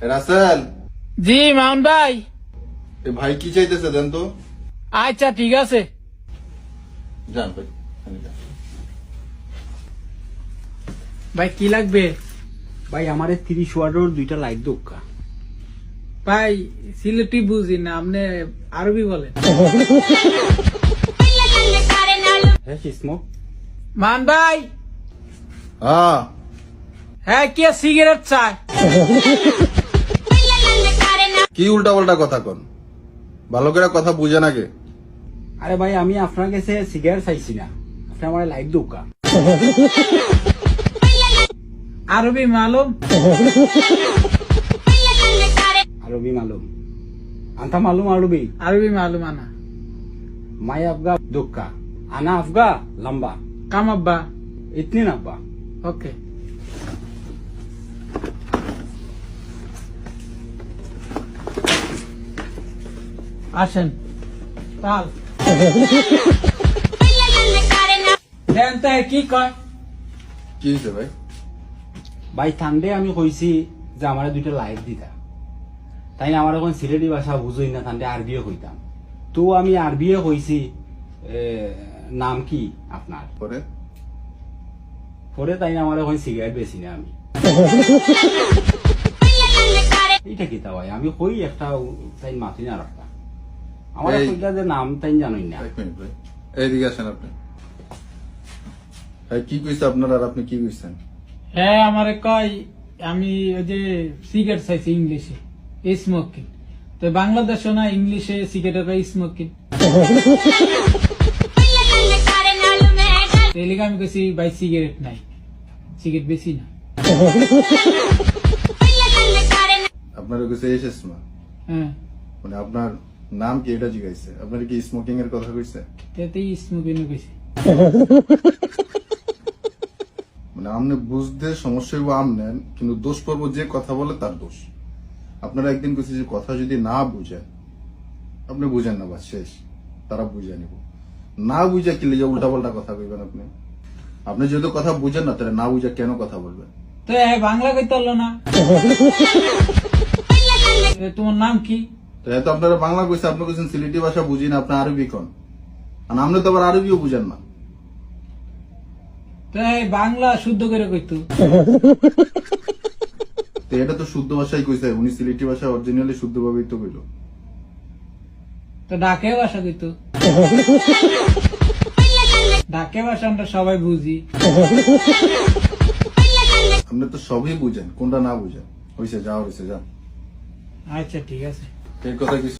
রাসেল। জি মাউন ভাই। ভাই কি চাইতেছে দেন তো। আচ্ছা ঠিক আছে যান ভাই। ভাই কি লাগবে? ভাই আমারে 30 ওয়াটের 2টা লাইট দোকা। ভাই সিলেটি বুঝি না, আপনি আরবি বলেন। হ্যাঁ স্মোক। মান ভাই। হ্যাঁ হ্যাঁ কে সিগারেট চায়? কি উল্টা পাল্টা কথা কন, ভালো করে কথা বুঝে নাকি? আরে ভাই আমি আপনার কাছে সিগারেট চাইছি না, আপনি আমার লাইট দোকা। আরবি মালুম? আরবি মালুম আন্তা মালুম আরবি। আরবি মালুম আনা। মাই আফগা দোকা আনা আফগা লম্বা কাম আব্বা। ইতনি নাব্বা। ওকে আসেন তাল দেন তো কি কয়? কি হয়েছে ভাই? ভাই ঠান্ডে আমি কইছি যে আমার 2টা লাইট দিতা, তাই আমার এখন সিলেটি ভাষা বুঝই না, ঠান্ডে আরবিও কইতাম। তো আমি আরবিও কইছি নাম কি আপনার। পরে পরে তাই আমার এখন সিগারেট বেশি না আমি। এইটা কি তা ভাই আমি কই একটা তাই মাতি না রাখতা আমার এই- কইলা যে নাম তাই জানোই না। এক মিনিট ভাই, এইদিকে আসেন আপনি। ভাই কি কইছে আপনার আর আপনি কি কইছেন? হ্যাঁ আমারে কয় আমি ওই যে সিগারেট চাইছি ইংলিশে স্মোকিং, তো বাংলাদেশে না ইংলিশে সিগারেট স্মোকিং। তেলিকে আমি কইছি ভাই সিগারেট নাই, সিগারেট বেশি না। আপনার কাছে এসেছে না হ্যাঁ মানে আপনার নাম কি এটা জিজ্ঞাসা, আপনার কি স্মোকিং এর কথা কইছে? তেতেই স্মোকিং কইছি। মানে আপনি বুঝতে সমস্যা হইব আমনেন, কিন্তু দোষ পড়বো যে কথা বলে তার দোষ। আপনারা একদিন কইছে যে কথা যদি না বুঝেন, আপনি বুঝেন না বাস শেষ, তারা বুঝে নিব। না বুঝে কি লিজে উল্টা পাল্টা কথা কইবেন আপনি? আপনি যেহেতু কথা বুঝেন না, তাহলে না বুঝে কেন কথা বলবেন? তো বাংলা কইতে পারলো না। তোমার নাম কি? তো এত আপনারা বাংলা কইছে, আপনি কইছেন সিলেটি ভাষা বুঝি না, আপনি আরবি কোন, আর আপনি তো আবার আরবিও বুঝেন না। তো বাংলা শুদ্ধ করে কইতো। তো এটা তো শুদ্ধ ভাষাই কইছে, উনি সিলেটি ভাষা অরিজিনালি শুদ্ধ ভাবেই তো কইল। তো ডাকে ভাষা কইতো। ডাকে ভাষা আমরা সবাই বুঝি। আপনি তো সবই বুঝেন, কোনটা না বুঝেন? হইছে, যা হইছে, যা। আচ্ছা ঠিক আছে। এই কথা কি